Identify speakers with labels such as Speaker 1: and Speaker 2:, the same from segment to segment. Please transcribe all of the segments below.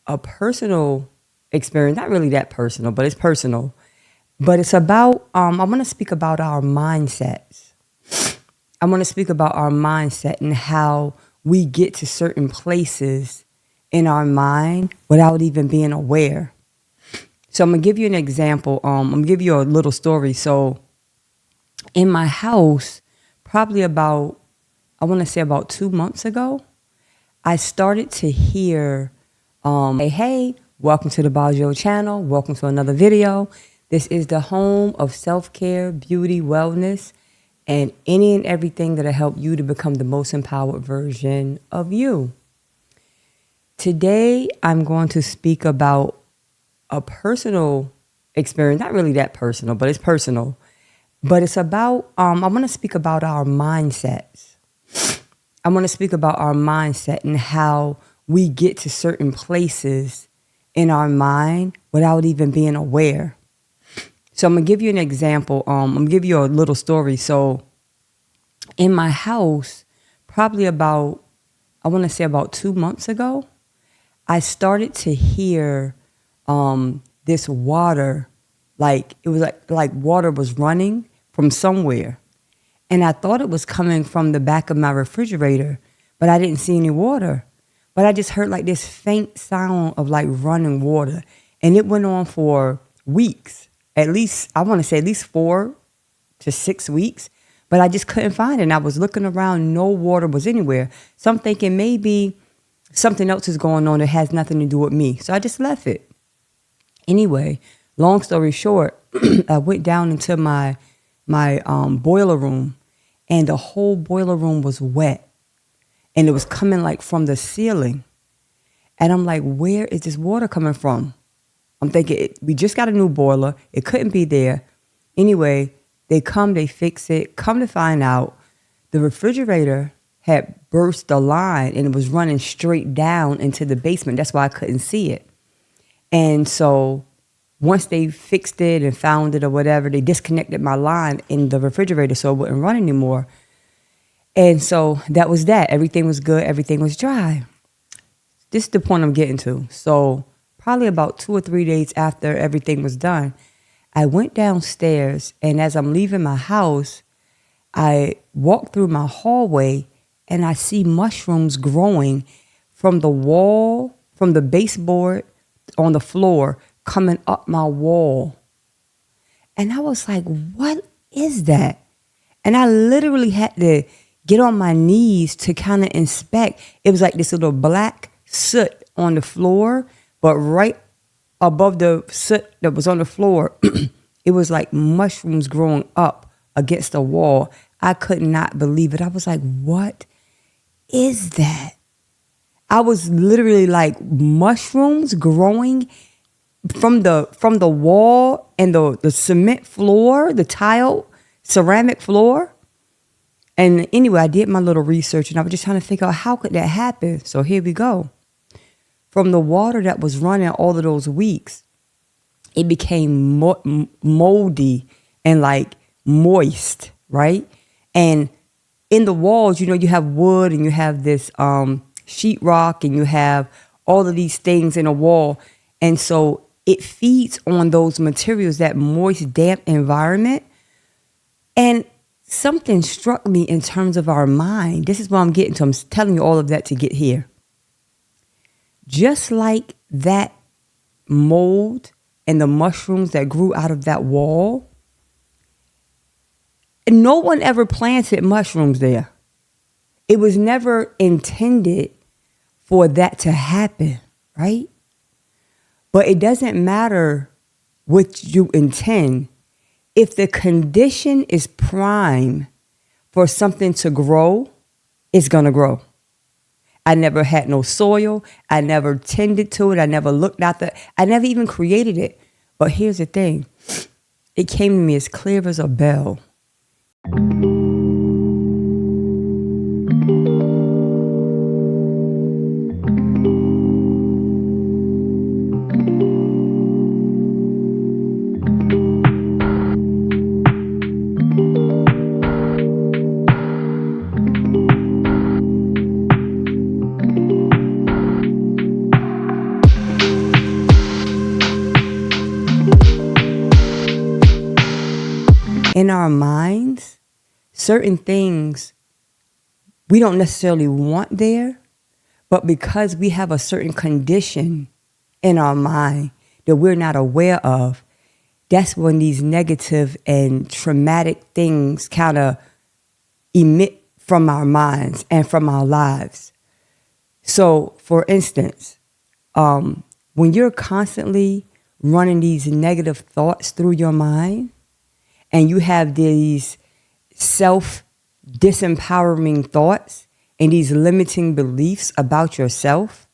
Speaker 1: a personal experience, not really that personal, but it's personal. But it's about, I want to speak about our mindsets. I want to speak about our mindset and how we get to certain places in our mind without even being aware. So I'm going to give you an example. I'm going to give you a little story. So in my house, probably about, I want to say about 2 months ago, I started to hear, hey, welcome to the Bajo channel. Welcome to another video. This is the home of self-care, beauty, wellness, and any and everything that'll help you to become the most empowered version of you. Today, I'm going to speak about a personal experience, not really that personal, but it's personal. But it's about, I want to speak about our mindsets. I want to speak about our mindset and how we get to certain places in our mind without even being aware. So I'm going to give you an example. I'm going to give you a little story. So in my house, probably about, I want to say about 2 months ago, I started to hear this water, like it was like water was running from somewhere. And I thought it was coming from the back of my refrigerator, but I didn't see any water. But I just heard like this faint sound of like running water. And it went on for weeks, at least, I want to say at least 4 to 6 weeks. But I just couldn't find it. And I was looking around, no water was anywhere. So I'm thinking maybe something else is going on that has nothing to do with me. So I just left it. Anyway, long story short, I went down into my boiler room, and the whole boiler room was wet, and it was coming like from the ceiling. And I'm like, where is this water coming from? I'm thinking, we just got a new boiler. It couldn't be there. Anyway, they fix it. Come to find out, the refrigerator had burst the line, and it was running straight down into the basement. That's why I couldn't see it. And so once they fixed it and found it or whatever, they disconnected my line in the refrigerator so it wouldn't run anymore. And so that was that. Everything was good. Everything was dry. This is the point I'm getting to. So probably about 2 or 3 days after everything was done, I went downstairs, and as I'm leaving my house, I walk through my hallway, and I see mushrooms growing from the wall, from the baseboard on the floor, coming up my wall. And I was like, what is that? And I literally had to get on my knees to kind of inspect. It was like this little black soot on the floor, but right above the soot that was on the floor, it was like mushrooms growing up against the wall. I could not believe it. I was like, what is that? I was literally like, mushrooms growing from the wall and the cement floor, the tile, ceramic floor. And anyway, I did my little research, and I was just trying to figure out how could that happen. So here we go. From the water that was running all of those weeks, it became moldy and like moist, right? And in the walls, you have wood, and you have this sheetrock, and you have all of these things in a wall. And so it feeds on those materials, that moist, damp environment. And something struck me in terms of our mind. This is what I'm getting to. I'm telling you all of that to get here. Just like that mold and the mushrooms that grew out of that wall, no one ever planted mushrooms there. It was never intended for that to happen, right? But it doesn't matter what you intend. If the condition is prime for something to grow, it's going to grow. I never had no soil. I never tended to it. I never looked at it. I never even created it. But here's the thing. It came to me as clear as a bell. in our minds, certain things we don't necessarily want there, but because we have a certain condition in our mind that we're not aware of, that's when these negative and traumatic things kind of emit from our minds and from our lives. So, for instance, when you're constantly running these negative thoughts through your mind and you have these self-disempowering thoughts and these limiting beliefs about yourself,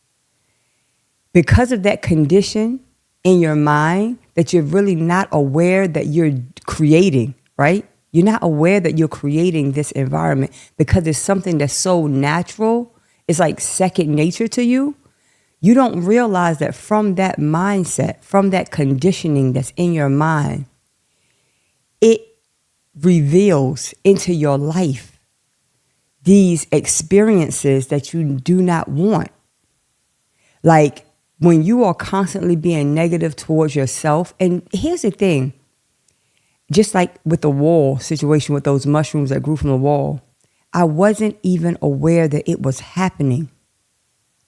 Speaker 1: because of that condition in your mind that you're really not aware that you're creating, right? You're not aware that you're creating this environment because it's something that's so natural. It's like second nature to you. You don't realize that from that mindset, from that conditioning that's in your mind, it reveals into your life these experiences that you do not want. Like when you are constantly being negative towards yourself, and here's the thing, just like with the wall situation with those mushrooms that grew from the wall, I wasn't even aware that it was happening.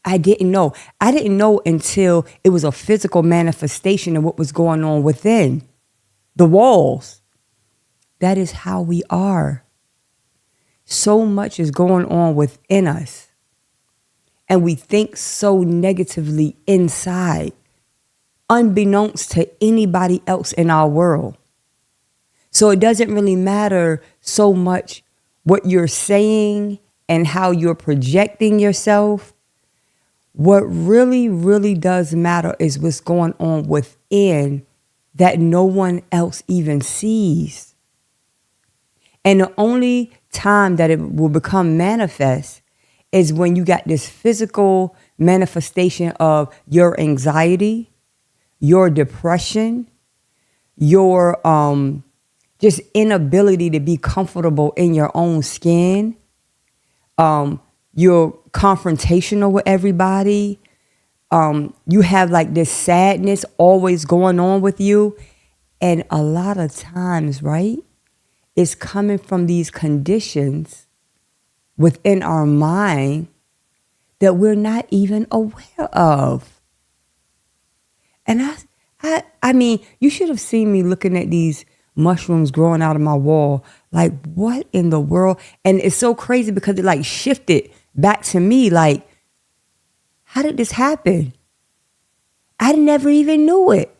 Speaker 1: I didn't know. I didn't know until it was a physical manifestation of what was going on within the walls. That is how we are. So much is going on within us. And we think so negatively inside, unbeknownst to anybody else in our world. So it doesn't really matter so much what you're saying and how you're projecting yourself. What really, really does matter is what's going on within that no one else even sees. And the only time that it will become manifest is when you got this physical manifestation of your anxiety, your depression, your just inability to be comfortable in your own skin. You're confrontational with everybody. You have like this sadness always going on with you. And a lot of times, right, it's coming from these conditions within our mind that we're not even aware of. And I mean, you should have seen me looking at these mushrooms growing out of my wall. Like, what in the world? And it's so crazy because it like shifted back to me. Like, how did this happen? I never even knew it.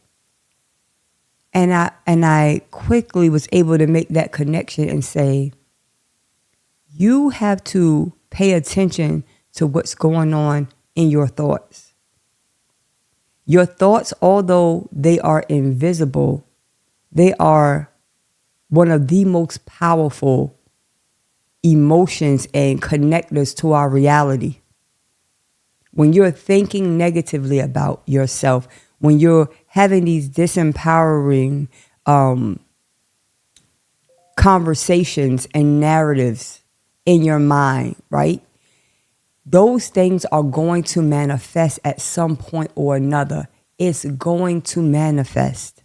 Speaker 1: And I quickly was able to make that connection and say, you have to pay attention to what's going on in your thoughts. Your thoughts, although they are invisible, they are one of the most powerful emotions and connectors to our reality. When you're thinking negatively about yourself, when you're having these disempowering conversations and narratives in your mind, right? Those things are going to manifest at some point or another. It's going to manifest.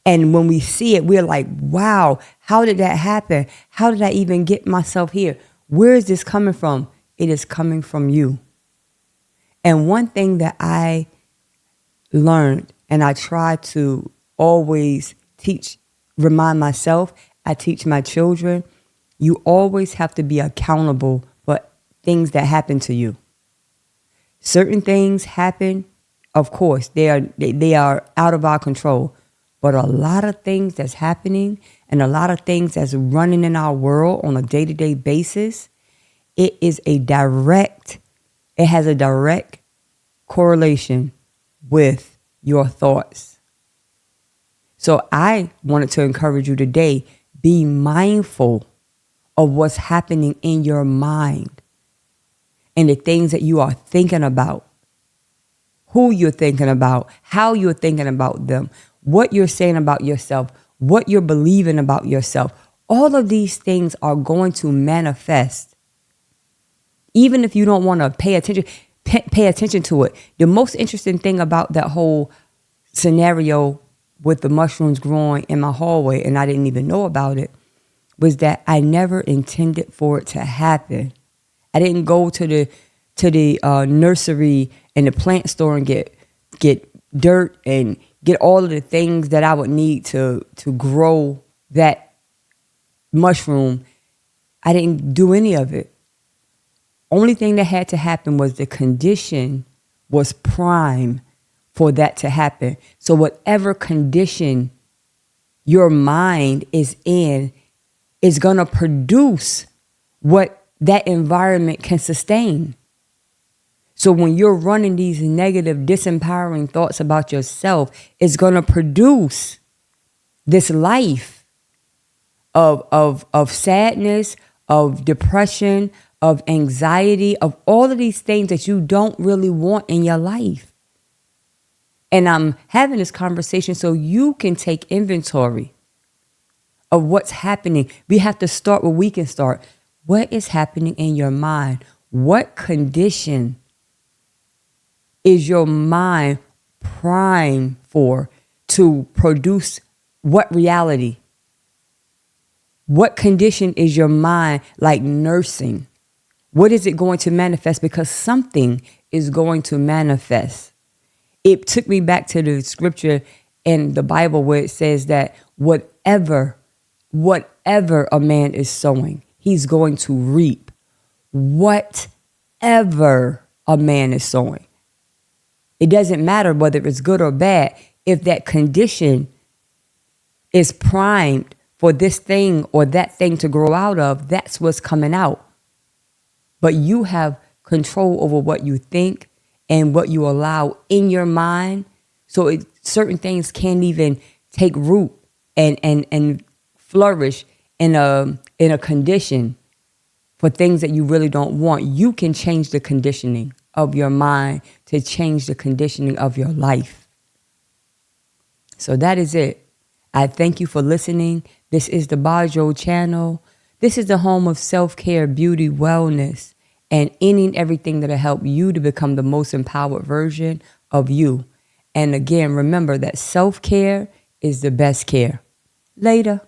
Speaker 1: And when we see it, we're like, wow, how did that happen? How did I even get myself here? Where is this coming from? It is coming from you. And one thing that I learned, and I try to always remind myself, I teach my children, you always have to be accountable for things that happen to you. Certain things happen, of course, they are out of our control. But a lot of things that's happening and a lot of things that's running in our world on a day-to-day basis, it has a direct correlation with your thoughts. So I wanted to encourage you today, be mindful of what's happening in your mind and the things that you are thinking about, who you're thinking about, how you're thinking about them, what you're saying about yourself, what you're believing about yourself. All of these things are going to manifest. Even if you don't want to pay attention to it. The most interesting thing about that whole scenario with the mushrooms growing in my hallway and I didn't even know about it was that I never intended for it to happen. I didn't go to the nursery and the plant store and get dirt and get all of the things that I would need to grow that mushroom. I didn't do any of it. Only thing that had to happen was the condition was prime for that to happen. So whatever condition your mind is in is going to produce what that environment can sustain. So when you're running these negative, disempowering thoughts about yourself, it's going to produce this life of sadness, of depression, of anxiety, of all of these things that you don't really want in your life. And I'm having this conversation so you can take inventory of what's happening. We have to start where we can start. What is happening in your mind? What condition is your mind primed for to produce what reality? What condition is your mind like nursing? What is it going to manifest? Because something is going to manifest. It took me back to the scripture in the Bible where it says that whatever a man is sowing, he's going to reap. Whatever a man is sowing. It doesn't matter whether it's good or bad. If that condition is primed for this thing or that thing to grow out of, that's what's coming out. But you have control over what you think and what you allow in your mind. So certain things can't even take root and flourish in a condition for things that you really don't want. You can change the conditioning of your mind to change the conditioning of your life. So that is it. I thank you for listening. This is the Bajo channel. This is the home of self-care, beauty, wellness, and any and everything that'll help you to become the most empowered version of you. And again, remember that self-care is the best care. Later.